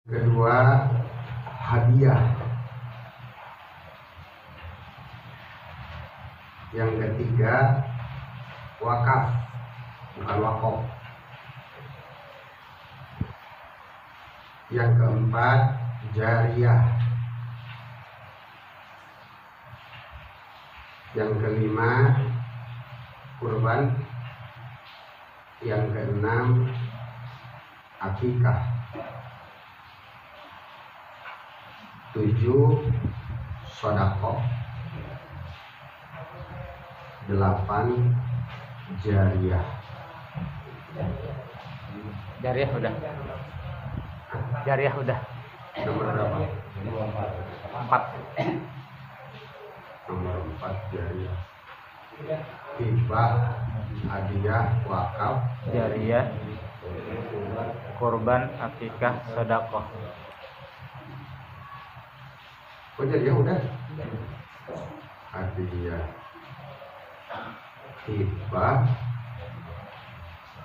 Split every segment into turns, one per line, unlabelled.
Kedua, hadiah. Yang ketiga, wakaf, bukan wakaf. Yang keempat, jariyah. Yang kelima, kurban. Yang keenam, akikah. 7, sodaqah. 8, jariyah.
Jariyah udah. Jariyah udah.
Nomor berapa?
4.
Nomor 4, jariyah. Hibah, hadiah, wakaf,
Jariyah, kurban, akikah, sedekah.
Oh, jariyah udah. Hadiah, hibah,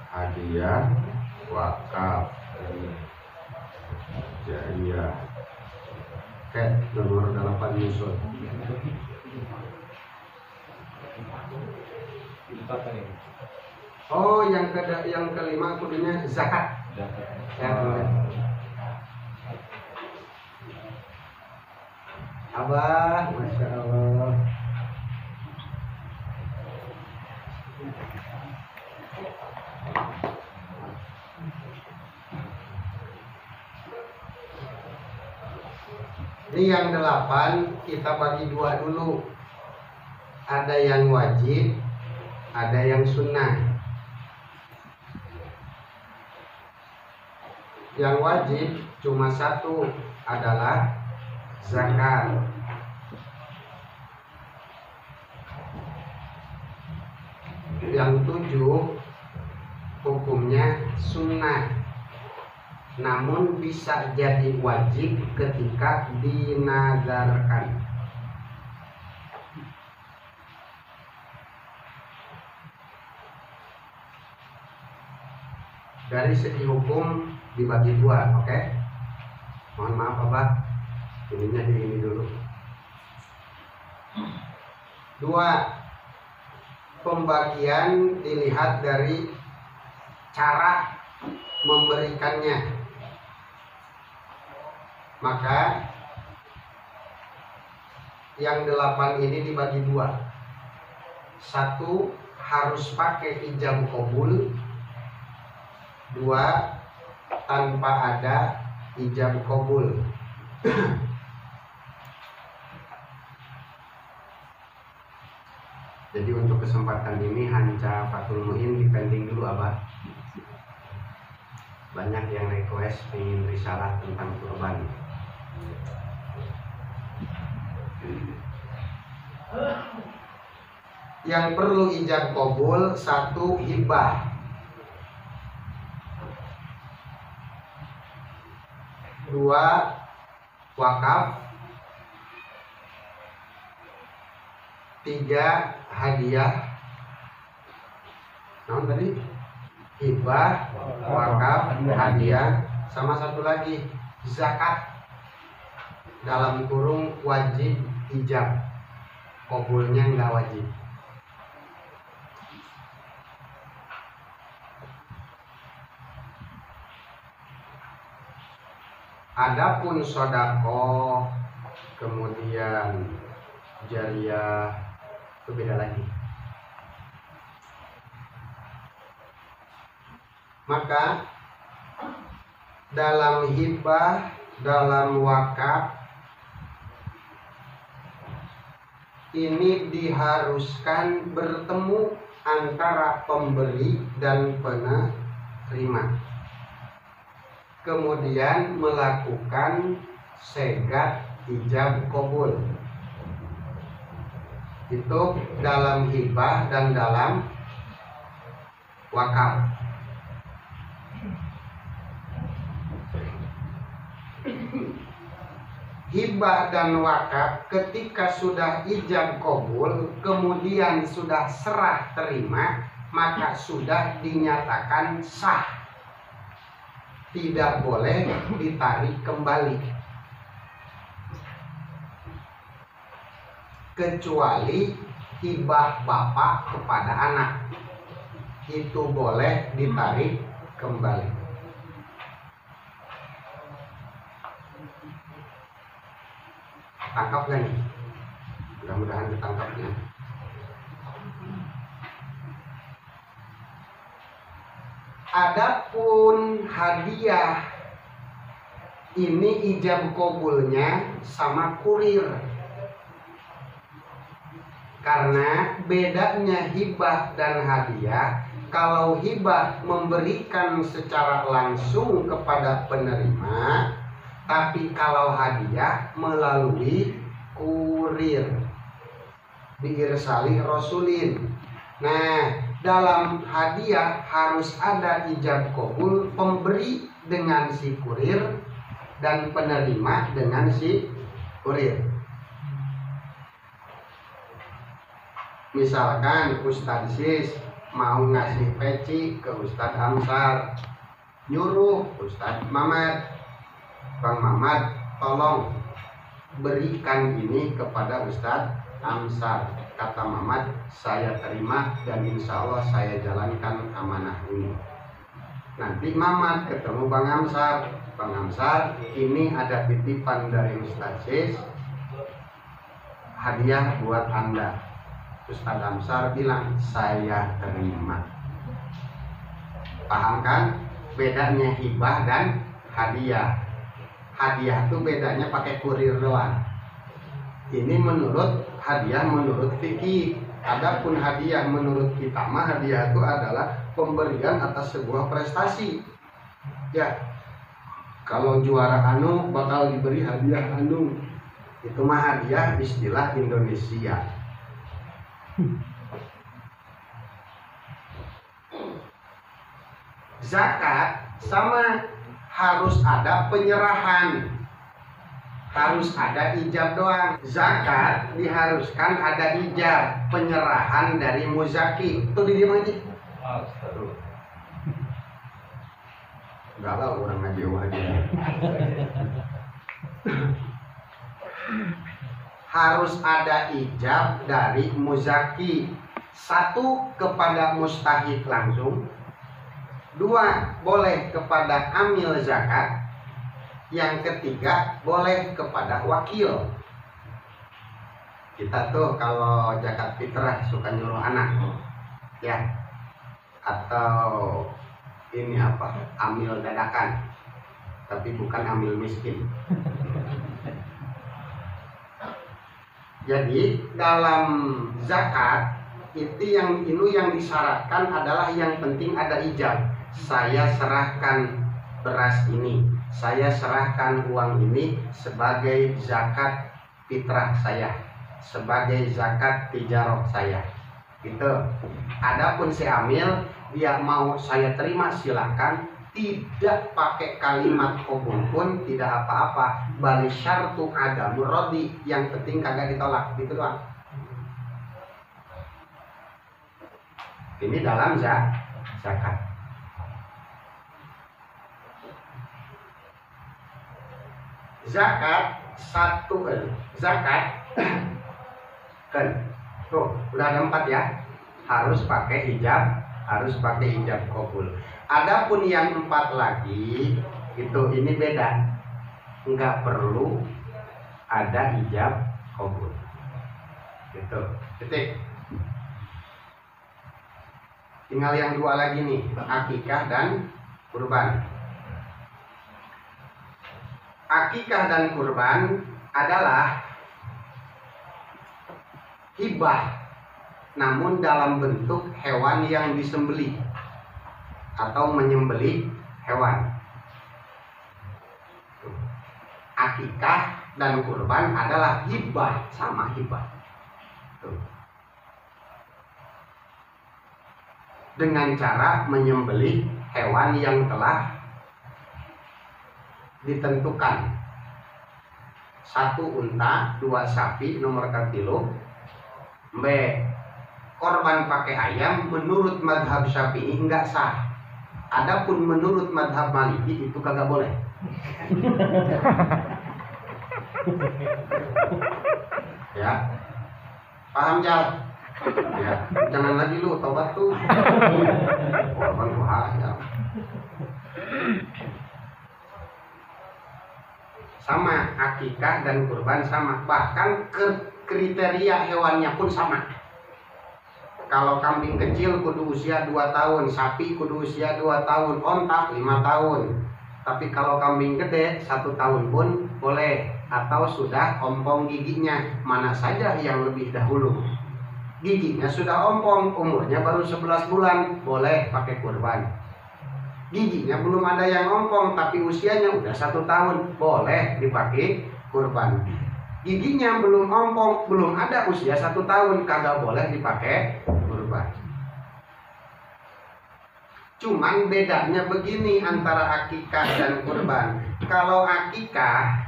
hadiah, wakaf, jariyah. Oke, nomor 8 nyusul. Oh, yang kelima kudunya zakat. Ya, Abah, masya Allah. Ini yang 8 kita bagi 2 dulu. Ada yang wajib, ada yang sunnah. Yang wajib cuma 1, adalah zakat. Yang 7 hukumnya sunnah, namun bisa jadi wajib ketika dinazarkan. Dari segi hukum dibagi 2, oke? Mohon maaf Abah, ininya di ini dulu. 2, pembagian dilihat dari cara memberikannya. Maka yang 8 ini dibagi 2. 1 harus pakai ijab qabul. 2 tanpa ada ijab qabul. Jadi untuk kesempatan ini Hanca Fatul Muin dipending dulu Abah. Banyak yang request ingin risalah tentang kurban. Yang perlu ijab qabul, 1 hibah. 2 wakaf. 3 hadiah. Nah, tadi hibah, wakaf, hadiah, sama 1 lagi zakat. Dalam kurung wajib ijab, qabulnya nggak wajib. Adapun sodaqah, kemudian jariyah, itu beda lagi. Maka dalam hibah, dalam wakaf ini diharuskan bertemu antara pemberi dan penerima, kemudian melakukan segat ijab qabul. Itu dalam hibah dan dalam wakaf. Hibah dan wakaf ketika sudah ijab qabul, kemudian sudah serah terima, maka sudah dinyatakan sah. tidak boleh ditarik kembali, kecuali hibah bapak kepada anak, itu boleh ditarik kembali. Tangkap gak nih? Mudah-mudahan ditangkapnya. Adapun hadiah ini ijab kabulnya sama kurir. Karena bedanya hibah dan hadiah, kalau hibah memberikan secara langsung kepada penerima, tapi kalau hadiah melalui kurir, diirsali rasulin. Nah, dalam hadiah harus ada ijab kabul pemberi dengan si kurir dan penerima dengan si kurir. Misalkan Ustadz Sis mau ngasih peci ke Ustadz Amsar, nyuruh Ustadz Mamat, Bang Mamat tolong berikan ini kepada Ustadz Amsar. Kata Mamat, saya terima dan insya Allah saya jalankan amanah ini. Nanti Mamat ketemu Bang Amsar, Bang Amsar ini ada titipan dari Ustadz Sis, hadiah buat Anda. Ustadz Amsar bilang, saya terima. Paham kan bedanya hibah dan hadiah? Hadiah itu bedanya pakai kurir doang. Ini menurut hadiah menurut fikih. Adapun hadiah menurut kita mah, hadiah itu adalah pemberian atas sebuah prestasi. Ya, kalau juara anu bakal diberi hadiah anu. Itu mah hadiah istilah Indonesia. Zakat sama, harus ada penyerahan, harus ada ijab doang. Zakat diharuskan ada ijab, penyerahan dari muzaki. Tuh di diam aja. Enggak lah orang ngaji wajib. Harus ada ijab dari muzaki. Satu, kepada mustahik langsung. Dua, boleh kepada amil zakat. Yang ketiga, boleh kepada wakil. Kita tuh kalau zakat fitrah suka nyuruh anak, ya, atau ini apa, amil dadakan, tapi bukan amil miskin. Jadi dalam zakat itu yang disyaratkan adalah yang penting ada ijab. Saya serahkan beras ini, saya serahkan uang ini sebagai zakat fitrah saya, sebagai zakat tijarah saya. Gitu. Adapun si amil, dia mau saya terima silakan, tidak pakai kalimat kabul pun tidak apa-apa. Bali syartu ada muradi, yang penting kagak ditolak, gitu doang. Ini dalam zakat. Zakat satu, zakat kan tuh udah ada 4 ya, harus pakai ijab, harus pakai ijab kabul. Adapun yang 4 lagi itu ini beda, nggak perlu ada ijab kabul. Gitu, titik. Tinggal yang 2 lagi nih, akikah dan kurban. Akikah dan kurban adalah hibah, namun dalam bentuk hewan yang disembelih atau menyembelih hewan. Akikah dan kurban adalah hibah, sama hibah. Dengan cara menyembelih hewan yang telah ditentukan. 1 unta, 2 sapi nomor katilu. B, korban pakai ayam menurut madhab Syafi'i enggak sah. Adapun menurut madhab Maliki itu kagak boleh. Ya, paham Jal? Ya, jangan lagi lu tobat tuh. Korban bahaya. Sama, akikah dan kurban sama. Bahkan kriteria hewannya pun sama. Kalau kambing kecil kudu usia 2 tahun, sapi kudu usia 2 tahun, onta 5 tahun. Tapi kalau kambing gede 1 tahun pun boleh, atau sudah ompong giginya, mana saja yang lebih dahulu. Giginya sudah ompong, umurnya baru 11 bulan, boleh pakai kurban. Giginya belum ada yang ompong, tapi usianya udah 1 tahun, boleh dipakai kurban. Giginya belum ompong, belum ada usia 1 tahun, kagak boleh dipakai kurban. Cuman bedanya begini antara akikah dan kurban. Kalau akikah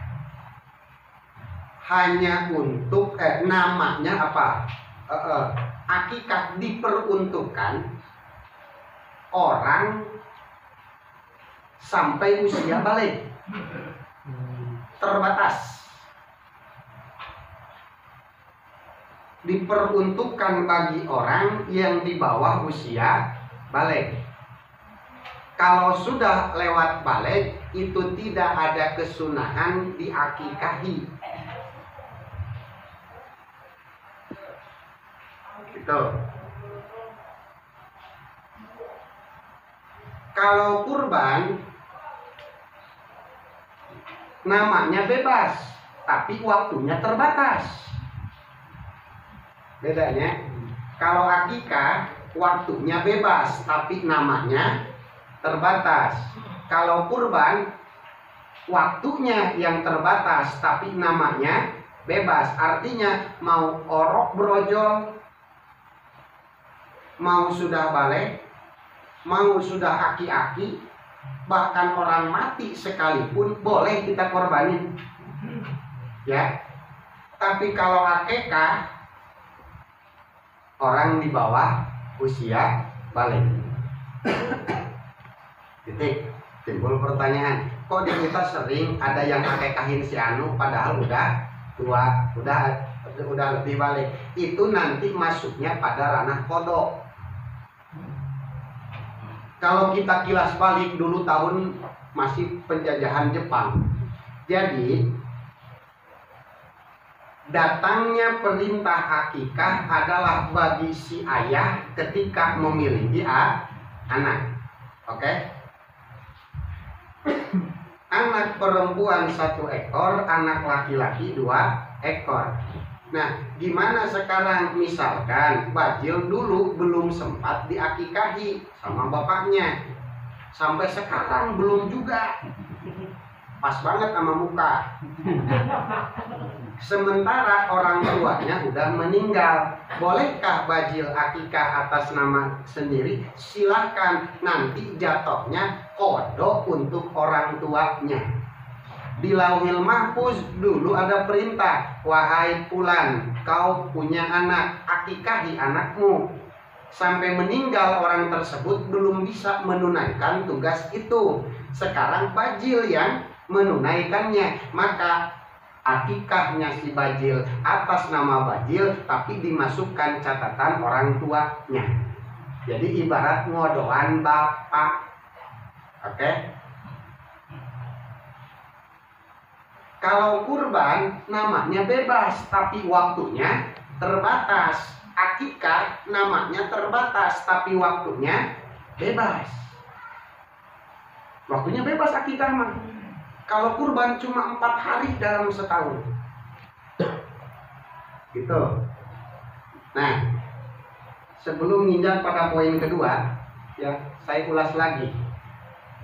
hanya untuk namanya apa? Akikah diperuntukkan orang sampai usia balik, terbatas. Diperuntukkan bagi orang yang di bawah usia balik. Kalau sudah lewat balik, itu tidak ada kesunahan diakikahi. Gitu. Kalau kurban, namanya bebas, tapi waktunya terbatas. Bedanya, kalau akikah waktunya bebas tapi namanya terbatas. Kalau kurban waktunya yang terbatas tapi namanya bebas. Artinya mau orok brojol, mau sudah balik, mau sudah aki-aki, bahkan orang mati sekalipun boleh kita korbanin. Ya. Tapi kalau akikah orang di bawah usia balik. Titik. Timbul pertanyaan, kok di kita sering ada yang akikahin si Anu padahal udah tua, udah lebih balik. Itu nanti masuknya pada ranah kodok. Kalau kita kilas balik dulu tahun masih penjajahan Jepang. Jadi datangnya perintah akikah adalah bagi si ayah ketika memiliki anak. Oke? Anak perempuan 1 ekor, anak laki-laki 2 ekor. Nah, gimana sekarang misalkan bajil dulu belum sempat diakikahi sama bapaknya, sampai sekarang belum juga. Pas banget sama muka. Sementara orang tuanya udah meninggal, bolehkah bajil akikah atas nama sendiri? Silahkan, nanti jatuhnya kodok untuk orang tuanya. Di Lauhil Mahfuz dulu ada perintah, wahai fulan, kau punya anak, akikahi anakmu. Sampai meninggal orang tersebut belum bisa menunaikan tugas itu. Sekarang bajil yang menunaikannya, maka akikahnya si bajil atas nama bajil, tapi dimasukkan catatan orang tuanya. Jadi ibarat ngodoan bapak. Oke? Kalau kurban namanya bebas, tapi waktunya terbatas. Akikah namanya terbatas, tapi waktunya bebas. Waktunya bebas akikah mah. Kalau kurban cuma 4 hari dalam setahun. Gitu. Nah, sebelum nginjak pada poin kedua, ya saya ulas lagi.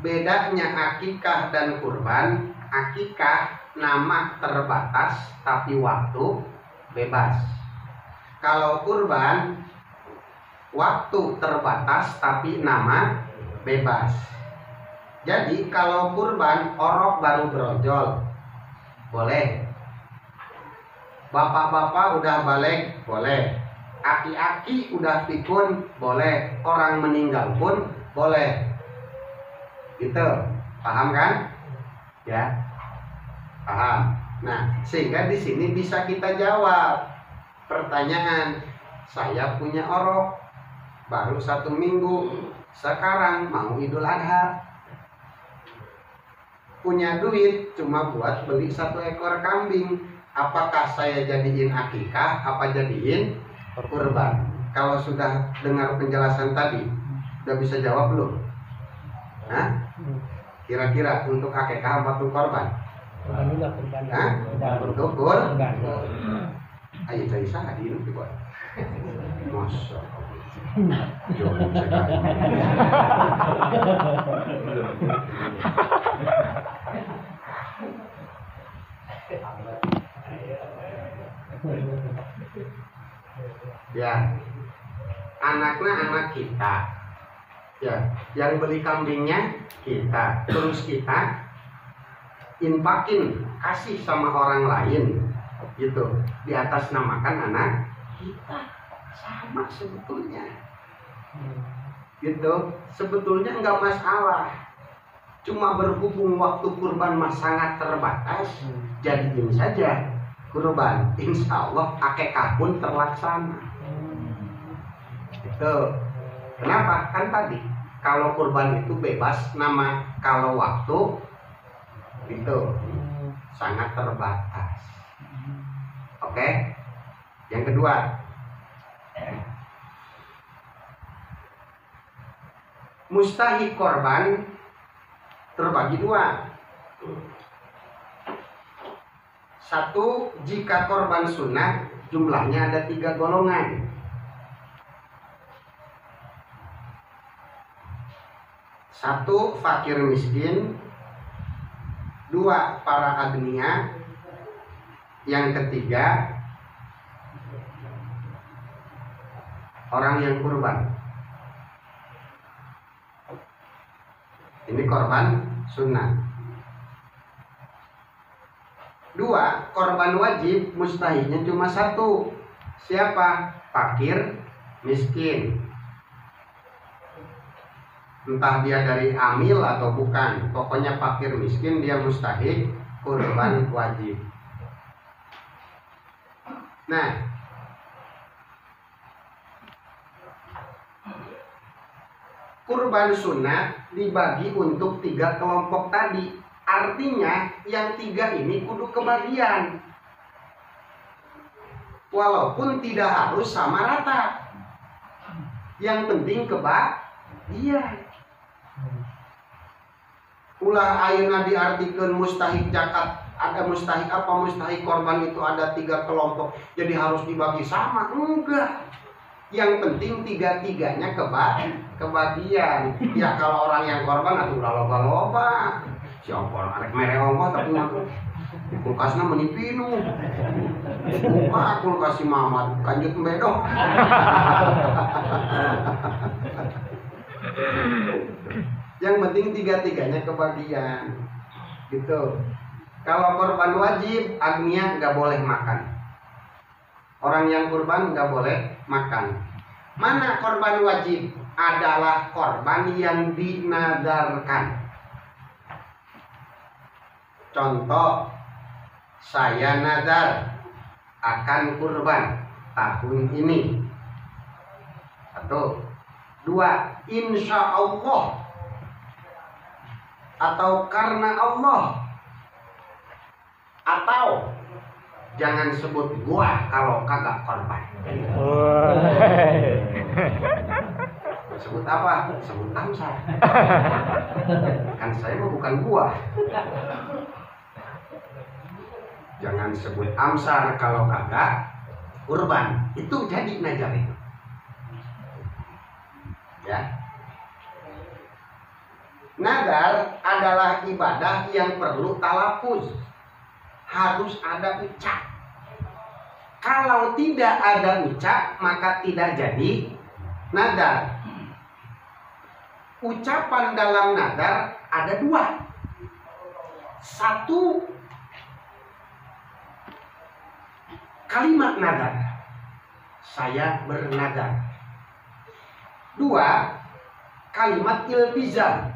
Bedanya akikah dan kurban. Akikah nama terbatas tapi waktu bebas. Kalau kurban waktu terbatas tapi nama bebas. Jadi kalau kurban orok baru brojol boleh. Bapak-bapak udah balik boleh. Aki-aki udah pikun boleh. Orang meninggal pun boleh. Gitu. Paham kan? Ya. Paham. Nah, sehingga di sini bisa kita jawab pertanyaan. Saya punya orok baru 1 minggu, sekarang mau Idul Adha. Punya duit cuma buat beli 1 ekor kambing. Apakah saya jadiin akikah? Apa jadiin kurban? Kalau sudah dengar penjelasan tadi, udah bisa jawab belum? Hah? Kira-kira untuk akikah apa untuk korban? Hah? Untuk kurban. Ayo saya sah di ini buat. Masya Allah. Jauh sekali. Ya, anaknya anak kita. Ya, yang beli kambingnya kita. Terus kita infakin, kasih sama orang lain, gitu. Di atas namakan anak kita. Sama sebetulnya. Gitu. Sebetulnya nggak masalah. Cuma berhubung waktu kurban sangat terbatas, jadiin saja kurban. Insya Allah akikah pun terlaksana. Gitu. Kenapa? Kan tadi kalau kurban itu bebas nama, kalau waktu itu sangat terbatas. Oke? Yang kedua, mustahik korban terbagi 2. 1, jika korban sunnah jumlahnya ada 3 golongan. 1, fakir miskin. 2, para agnia. Yang ketiga, orang yang kurban. Ini korban sunnah. 2, korban wajib mustahiknya cuma 1. Siapa? Fakir miskin. Entah dia dari amil atau bukan, pokoknya fakir miskin dia mustahik kurban wajib. Nah, kurban sunnah dibagi untuk 3 kelompok tadi. Artinya yang 3 ini kudu kebagian. Walaupun tidak harus sama rata. Yang penting kebagian. Ulah ayeuna diartikeun mustahik zakat, ada mustahik apa, mustahik korban itu ada 3 kelompok, jadi harus dibagi sama. Enggak. Yang penting 3-3-nya kebagian. Ya kalau orang yang korban atuh ulah loba-loba. Siapa arek mereong mah tapi di kulkasna meuni pinu. Buka kulkas si Mamat kanjut mbedong. Yang penting 3-3-nya kebagian. Gitu. Kalau korban wajib, agnia nggak boleh makan. Orang yang kurban nggak boleh makan. Mana korban wajib? Adalah korban yang dinadarkan. Contoh, saya nadar akan kurban tahun ini. 1. 2, insya Allah atau karena Allah, atau jangan sebut gua kalau kagak korban. Sebut apa? Sebut Amsar. Kan saya mah bukan gua. Jangan sebut Amsar kalau kagak kurban. Itu jadi nazar itu. Ya. Nazar adalah ibadah yang perlu talafuz. Harus ada ucap. Kalau tidak ada ucap, maka tidak jadi nazar. Ucapan dalam nazar ada 2. 1, kalimat nazar. Saya bernazar. 2, kalimat iltizam.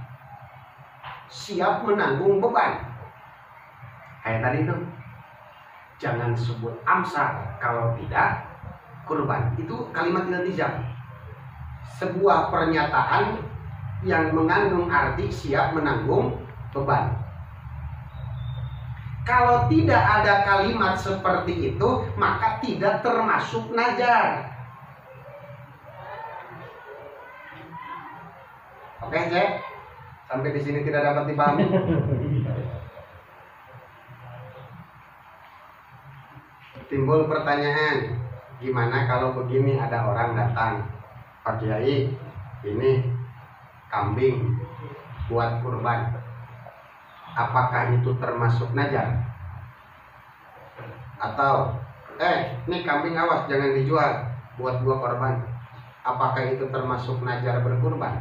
siap menanggung beban. Kayak tadi tuh, jangan sebut amsal kalau tidak kurban. Itu kalimat iltizam, sebuah pernyataan yang mengandung arti siap menanggung beban. Kalau tidak ada kalimat seperti itu, maka tidak termasuk nazar. Oke, Cek? Sampai di sini tidak dapat dipahami? Timbul pertanyaan, gimana kalau begini, ada orang datang, Pak Kiai, ini kambing buat kurban, apakah itu termasuk nazar? Atau ini kambing awas jangan dijual buat gua korban, apakah itu termasuk nazar berkurban?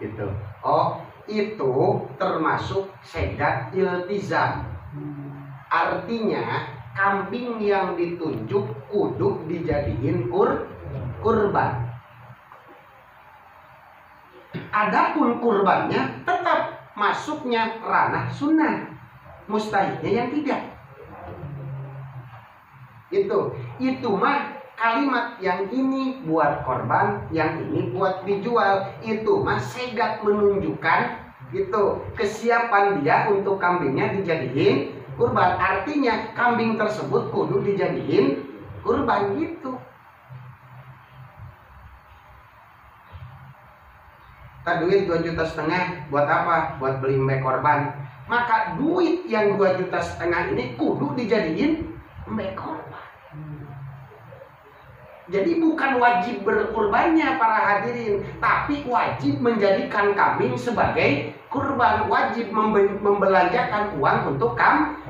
Gitu. Oh, itu termasuk sedat iltizam. Artinya kambing yang ditunjuk kudu dijadiin kurban. Adapun kurbannya tetap masuknya ranah sunnah, mustahilnya yang tidak. Itu mah kalimat yang ini buat korban, yang ini buat dijual. Itu mah segat menunjukkan gitu kesiapan dia untuk kambingnya dijadiin kurban. Artinya kambing tersebut kudu dijadiin kurban gitu. Duit 2,5 juta buat apa? Buat beli mbek korban. Maka duit yang 2,5 juta ini kudu dijadiin mbek korban. Jadi bukan wajib berkurbannya para hadirin, tapi wajib menjadikan kambing sebagai kurban. Wajib membelanjakan uang untuk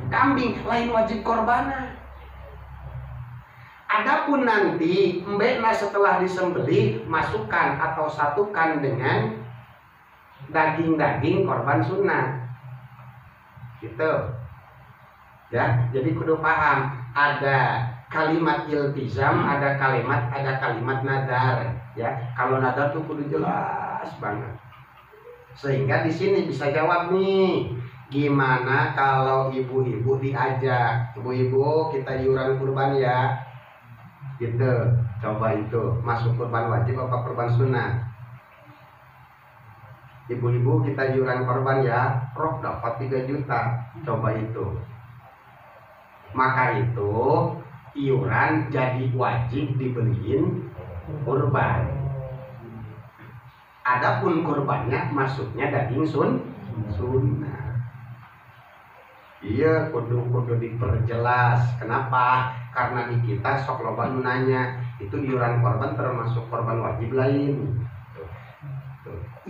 kambing, lain wajib korbannya. Adapun nanti mbekna setelah disembelih masukkan atau satukan dengan daging-daging korban sunnah, gitu ya. Jadi kudu paham, ada kalimat iltizam, ada kalimat nadar ya. Kalau nadar tuh kudu jelas banget, sehingga di sini bisa jawab nih, gimana kalau ibu-ibu diajak, ibu-ibu kita iuran kurban ya, gitu. Coba itu masuk kurban wajib apa kurban sunnah? Ibu-ibu kita iuran korban ya, Prof dapat 3 juta. Coba itu. Maka itu iuran jadi wajib dibeliin kurban. Adapun kurbannya masuknya daging sunnah. Iya, kudu diperjelas. Kenapa? Karena di kita sok loba nu nanya, itu iuran korban termasuk korban wajib lain.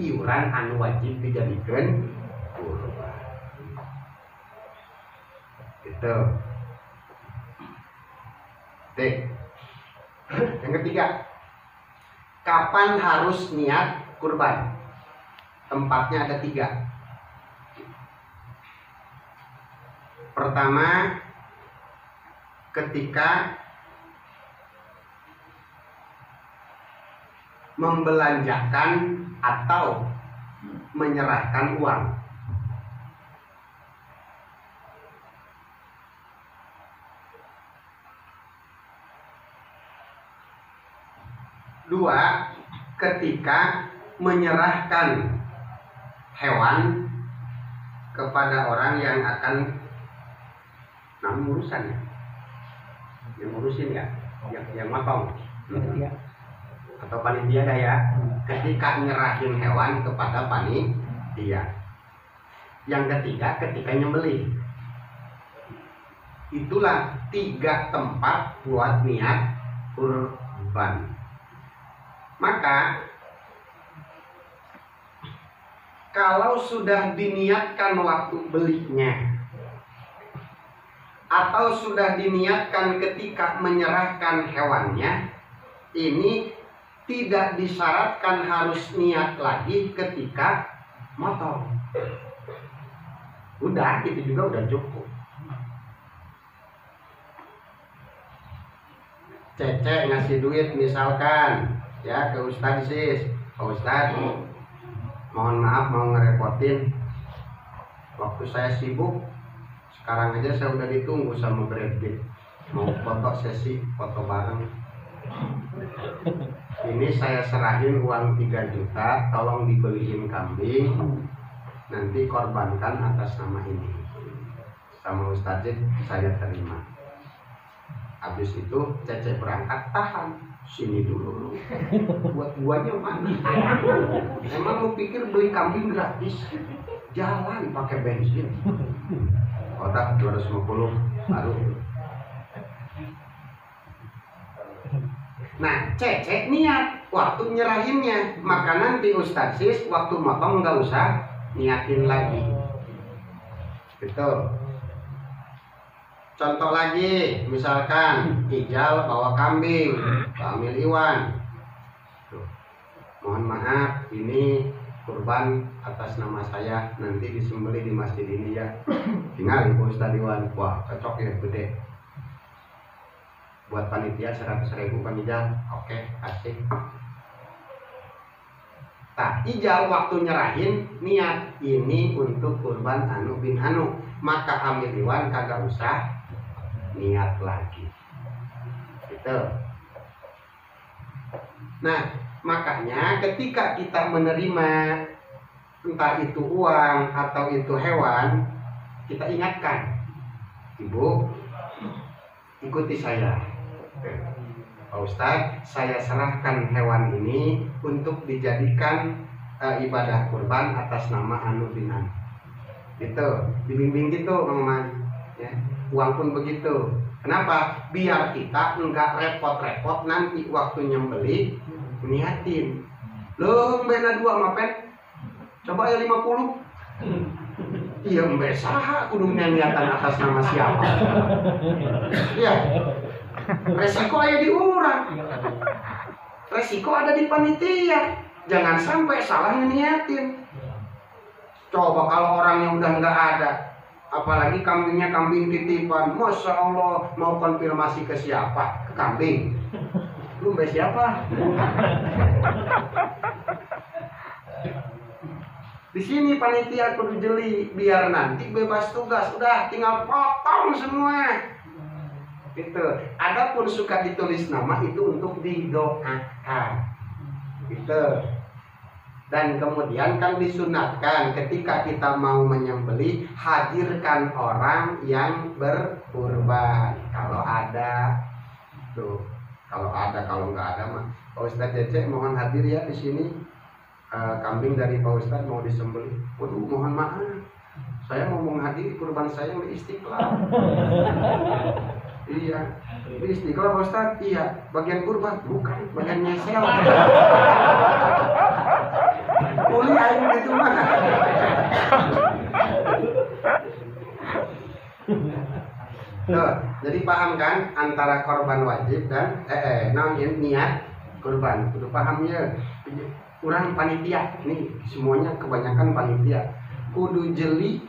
Iuran anu wajib dijadikan kurban. Gitu. Yang ketiga, kapan harus niat kurban? Tempatnya ada 3. Pertama, ketika membelanjakan atau menyerahkan uang. Dua, ketika menyerahkan hewan kepada orang yang akan urusan ya, yang ngurusin ya, yang motong. Atau panitia dah ya, ketika nyerahin hewan kepada panitia. Yang ketiga, ketika nyembelih. Itulah 3 tempat buat niat kurban. Maka kalau sudah diniatkan waktu belinya, atau sudah diniatkan ketika menyerahkan hewannya, ini tidak disyaratkan harus niat lagi ketika motong. Udah, itu juga udah cukup. Cece ngasih duit misalkan ya ke Ustadz Sis, Pak Ustadz mohon maaf mau ngerepotin, Waktu saya sibuk, sekarang aja saya udah ditunggu sama Brad Pitt. Mau foto sesi, foto bareng. Ini saya serahin uang 3 juta, tolong dibeliin kambing, nanti korbankan atas nama ini. Sama Ustadzit saya terima. Habis itu Cece berangkat, tahan, sini dulu. Buat guanya mana? Emang lu pikir beli kambing gratis? Jalan pakai bensin. Kotak 250 baru. Nah, Cece niat waktu nyerahinnya, maka nanti Ustadz Sis waktu motong nggak usah niatin lagi. Gitu. Contoh lagi, misalkan Ijal bawa kambing, Pak Amil Iwan. Tuh. Mohon maaf, ini kurban atas nama saya, nanti disembelih di masjid ini ya. Tinggal Ibu Ustadz Iwan, wah cocok ya, gede. Buat panitia 100.000 Bang Ijal. Oke, asik. Nah, Ijal waktu nyerahin niat ini untuk kurban Anu bin Anu, maka Amir Iwan kagak usah niat lagi. Gitu. Nah, makanya ketika kita menerima entah itu uang atau itu hewan, kita ingatkan, Ibu, ikuti saya. Pak Ustadz, saya serahkan hewan ini untuk dijadikan ibadah kurban atas nama Anu bin Anu. Gitu, dibimbing gitu, Bang Man. Ya. Uang pun begitu. Kenapa? Biar kita enggak repot-repot nanti waktu nyembeli niatin. Loh, bena 2 mapen. Coba ya 50. Iya, mbak saha kudu niatan atas nama siapa? Iya. Resiko ada di orang, resiko ada di panitia. Jangan sampai salah niatin. Coba kalau orang yang udah nggak ada, apalagi kambingnya kambing titipan, masya Allah, mau konfirmasi ke siapa? Ke kambing. Lu mbak siapa? Di sini panitia kudu jeli, biar nanti bebas tugas. Udah tinggal potong semua. Gitu. Adapun suka ditulis nama itu untuk didoakan. Gitu. Dan kemudian kan disunatkan ketika kita mau menyembelih, hadirkan orang yang berkurban. Kalau ada, tuh. Kalau ada, kalau nggak ada mah. Pak Ustadz Cece mohon hadir ya di sini. Kambing dari Pak Ustadz mau disembelih. Waduh, mohon maaf. Saya mau menghadiri kurban saya di Istiqlal. Iya, di Istiqlal Pak Ustadz. Iya, bagian kurban bukan, bagian nyesel. Boleh aing gitu mana? Tuh, jadi paham kan antara korban wajib dan niat kurban. Kudu paham ya. Kurang panitia, nih semuanya kebanyakan panitia. Kudu jeli,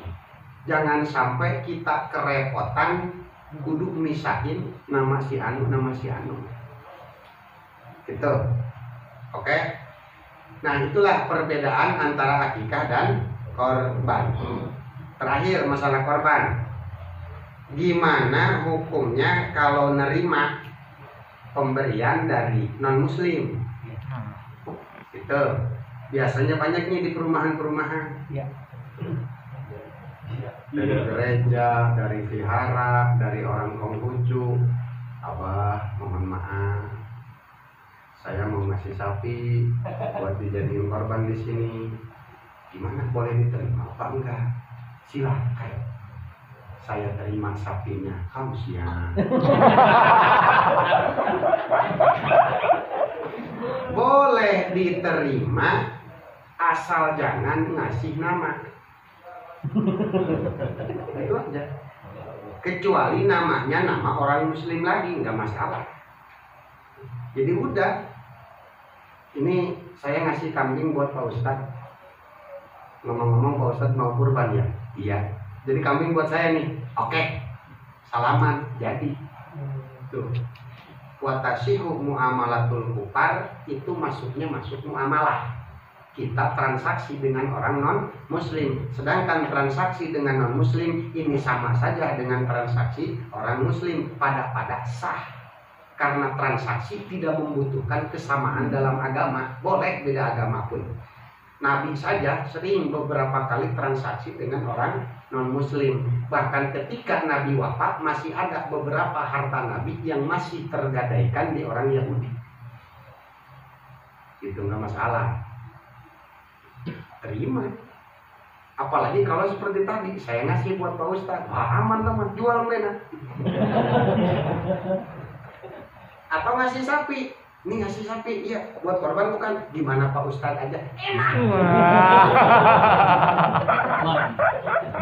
jangan sampai kita kerepotan. Kudu misahin nama si Anu, nama si Anu. Gitu. Oke. Nah, itulah perbedaan antara akikah dan korban. Terakhir masalah korban. Gimana hukumnya kalau nerima pemberian dari non muslim? Gitu. Biasanya banyak nih di perumahan-perumahan. Ya. Dari gereja, dari vihara, dari orang Konghucu. Abah, mohon maaf, saya mau ngasih sapi buat dijadiin korban di sini. Gimana, boleh diterima apa enggak? Silakan. Saya terima sapinya, kamu siang. Boleh diterima asal jangan ngasih nama. Itu aja. Kecuali namanya nama orang muslim lagi, nggak masalah. Jadi udah, ini saya ngasih kambing buat Pak Ustadz. Ngomong-ngomong Pak Ustadz mau kurban ya? Iya. Jadi kambing buat saya nih. Oke. Salaman jadi. Tuh. Watasihu muamalatul kufar itu masuk muamalah. kita transaksi dengan orang non muslim, sedangkan transaksi dengan non muslim ini sama saja dengan transaksi orang muslim, pada sah, karena transaksi tidak membutuhkan kesamaan dalam agama, boleh beda agama pun. Nabi saja sering beberapa kali transaksi dengan orang non muslim, bahkan ketika Nabi wafat masih ada beberapa harta Nabi yang masih tergadaikan di orang Yahudi. Itu nggak masalah, terima. Apalagi kalau seperti tadi saya ngasih buat Pak Ustadz, aman teman, jual benar. Atau ngasih sapi, ini ngasih sapi, iya buat korban bukan, gimana Pak Ustadz aja enak.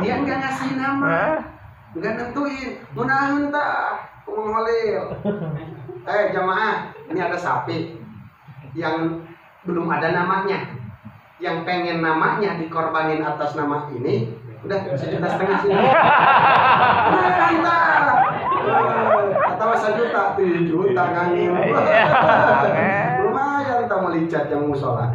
Dia nggak ngasih nama, nggak nentuin, munahan tak mengholil. Jamaah, ini ada sapi yang belum ada namanya, yang pengen namanya dikorbanin atas nama ini, udah 1,5 juta sih. Mantap. Atau 1 juta, 3 juta kan. Lumayan kita melicat yang musola.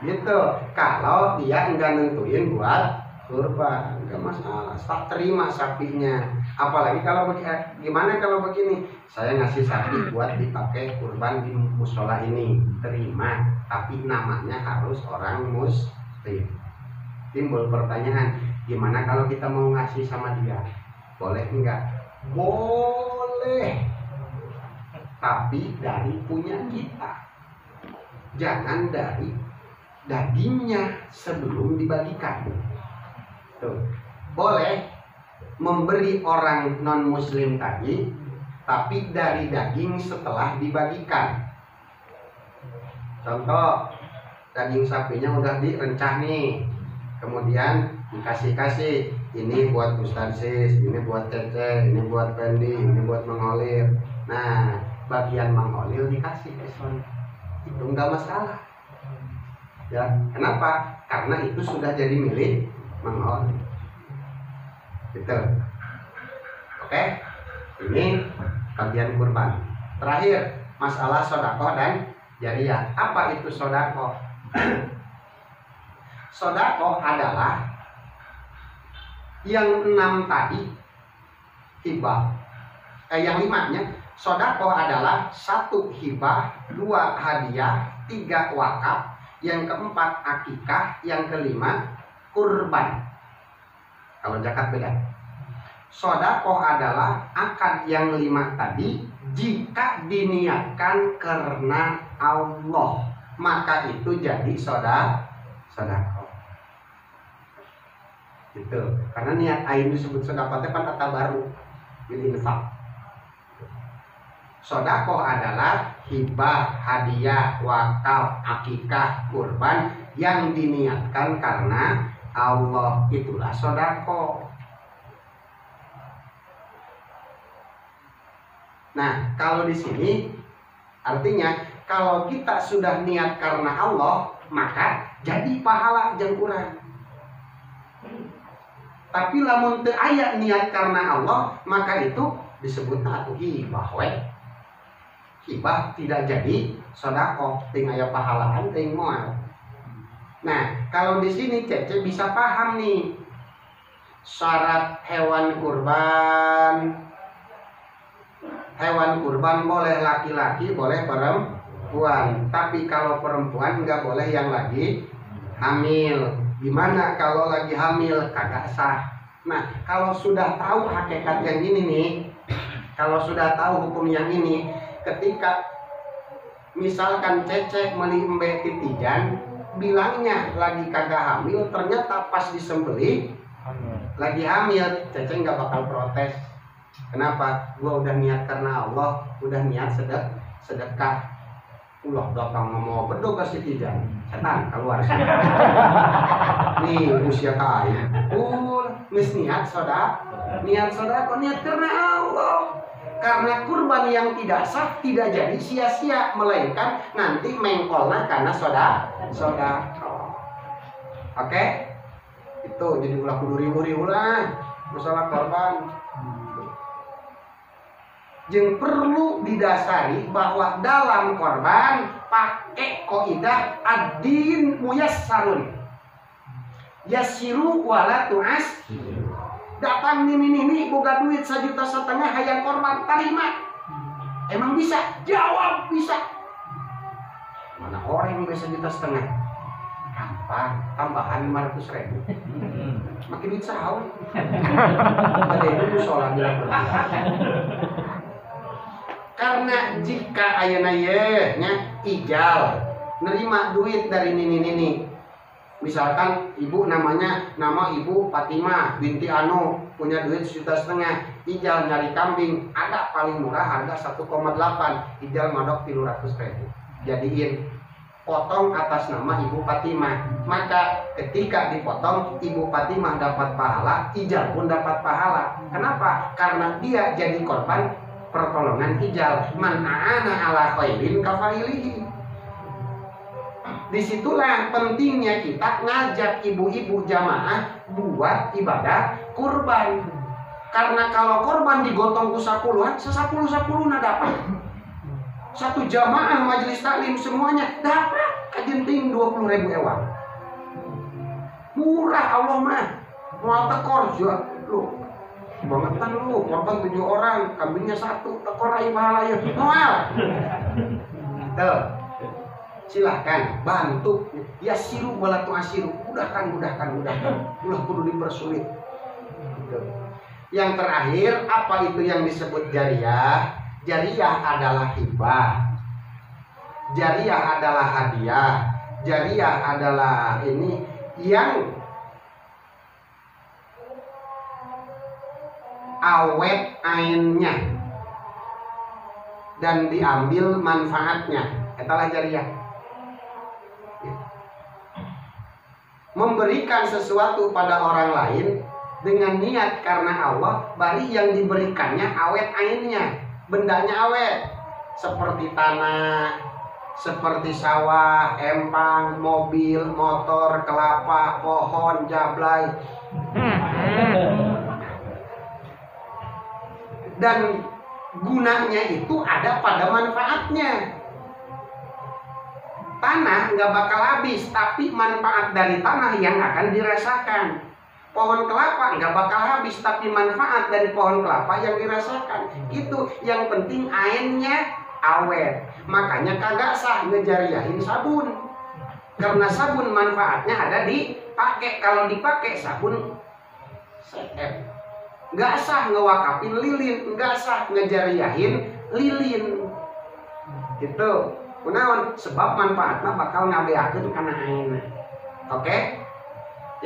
Gitu. Kalau dia enggak nentuin buat kurban, enggak masalah, tak terima sapinya. Apalagi kalau gimana kalau begini, saya ngasih sapi buat dipakai kurban di musola ini, terima, tapi namanya harus orang muslim. Timbul pertanyaan, gimana kalau kita mau ngasih sama dia, boleh enggak? Boleh, tapi dari punya kita, jangan dari dagingnya sebelum dibagikan. Tuh. Boleh memberi orang non muslim tadi, tapi dari daging setelah dibagikan. Contoh, daging sapinya udah direncah nih, kemudian dikasih ini buat Ustaz Sis, ini buat Cece, ini buat Pendi, ini buat Mang Holil. Nah, bagian Mang Holil dikasih Eson, itu enggak masalah. Ya, kenapa? Karena itu sudah jadi milik Mang Holil. Gitu. Oke, ini bagian kurban. Terakhir, masalah sodakoh dan jariyah. Apa itu sodakoh? Sodakoh adalah yang 6 tadi hibah. Yang 5-nya, sodakoh adalah 1 hibah, 2 hadiah, 3 wakaf, yang keempat akikah, yang kelima kurban. Kalau zakat beda. Sodakoh adalah akad yang 5 tadi, jika diniatkan karena Allah, maka itu jadi sodakoh. Gitu. Karena niat ain disebut sodakoh itu kan kata baru, bil infak. Sodakoh adalah hibah, hadiah, wakaf, akikah, kurban yang diniatkan karena Allah, itulah sodakoh. Nah, kalau di sini artinya kalau kita sudah niat karena Allah, maka jadi pahala jeung urang. Tapi lamun teu aya niat karena Allah, maka itu disebut atuh hibah we. Hibah tidak jadi sodakoh, ting aya pahalaan ting moal. Nah, kalau di sini Cece bisa paham nih syarat hewan kurban. Hewan kurban boleh laki-laki, boleh perempuan. Tapi kalau perempuan nggak boleh yang lagi hamil. Gimana kalau lagi hamil? Kagak sah. Nah, kalau sudah tahu hakikat yang ini nih, kalau sudah tahu hukum yang ini, ketika misalkan Cece meli embe titijan, bilangnya lagi kagak hamil, ternyata pas disembelih lagi hamil, Cece nggak bakal protes. Kenapa? Gua udah niat karena Allah, udah niat sedekah. Ulah datang mau berdoa kasih tijan, setan keluar. Nih usia kain, mis niat kok niat karena Allah. Karena kurban yang tidak sah tidak jadi sia-sia, melainkan nanti mengkolna karena sodakoh. Oke? Itu jadi ulah kudu ribu-ribu lah masalah korban. Jeung perlu didasari bahwa dalam korban pakai kaidah ad-din muyassarun. Yasiru wala tu'as. Datang ini boga duit 1,5 juta hayang korban terima. Emang bisa? Jawab bisa. Mana orang yang bisa 1,5 juta? Gampang, tambahan 500.000. Makin duit sahau. Ada itu sholat bilang karena jika ayeuna nya ijal nerima duit dari nini. Misalkan ibu nama ibu Fatimah binti Anu punya duit 1,5 juta, ijal nyari kambing ada paling murah harga 1,8, ijal madok 300.000. Jadiin potong atas nama ibu Fatimah. Maka ketika dipotong ibu Fatimah dapat pahala, ijal pun dapat pahala. Kenapa? Karena dia jadi korban pertolongan ijal. Man aana ala khairin kafailihi. Disitulah pentingnya kita ngajak ibu-ibu jamaah buat ibadah kurban. Karena kalau korban digotong ku 10-an, 10 na dapat. Satu jamaah majelis taklim semuanya dapat kajenting 20.000 ewan. Murah Allah mah. Mau tekor juga lu. Bangetan lu, korban 7 orang, kambingnya 1, tekor ai pahala ya. Moal. Tuh. Silahkan bantu, yasiru wala tu'asiru, mudahkan. Ulah kudu dipersulit. Yang terakhir, apa itu yang disebut jariyah? Jariyah adalah hibah. Jariyah adalah hadiah. Jariyah adalah ini yang awet ainnya dan diambil manfaatnya. Itulah jariyah. Memberikan sesuatu pada orang lain dengan niat karena Allah, bari yang diberikannya awet ainnya, bendanya awet, seperti tanah, seperti sawah, empang, mobil, motor, kelapa, pohon, jablay, dan gunanya itu ada pada manfaatnya. Tanah nggak bakal habis, tapi manfaat dari tanah yang akan dirasakan. Pohon kelapa nggak bakal habis, tapi manfaat dari pohon kelapa yang dirasakan. Itu yang penting ainnya awet. Makanya kagak sah ngejariyahin sabun, karena sabun manfaatnya ada dipakai. Kalau dipakai sabun CF. Nggak sah ngewakafin lilin, nggak sah ngejariyahin lilin. Gitu. Kunaon sebab manfaatnya bakal ngabeakeun kana ayeuna. Oke?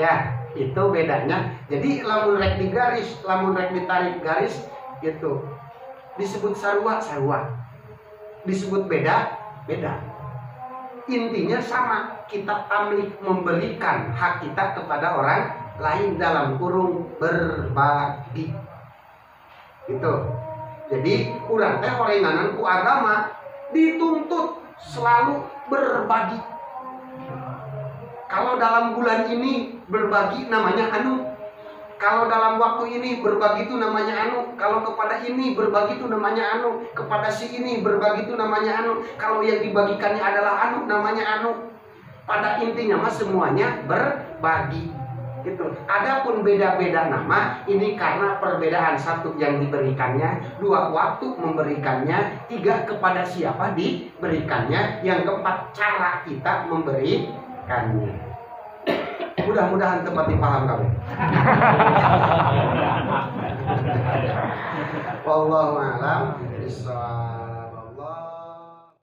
Ya, itu bedanya. Jadi lamun rek digaris, lamun rek ditarik garis gitu. Disebut sarua. Disebut beda. Intinya sama, kita tamlik memberikan hak kita kepada orang lain dalam kurung berbagi. Gitu. Jadi urang teh horenganan ku agama dituntut selalu berbagi. Kalau dalam bulan ini berbagi namanya anu. Kalau dalam waktu ini berbagi itu namanya anu. Kalau kepada ini berbagi itu namanya anu. Kepada si ini berbagi itu namanya anu. Kalau yang dibagikannya adalah anu, namanya anu. Pada intinya mah semuanya berbagi. Gitu. Adapun beda-beda nama ini karena perbedaan, satu yang diberikannya, 2 waktu memberikannya, 3 kepada siapa diberikannya, yang keempat cara kita memberikannya. Mudah-mudahan tepat dipaham kami. Wallahu a'lam bishawab.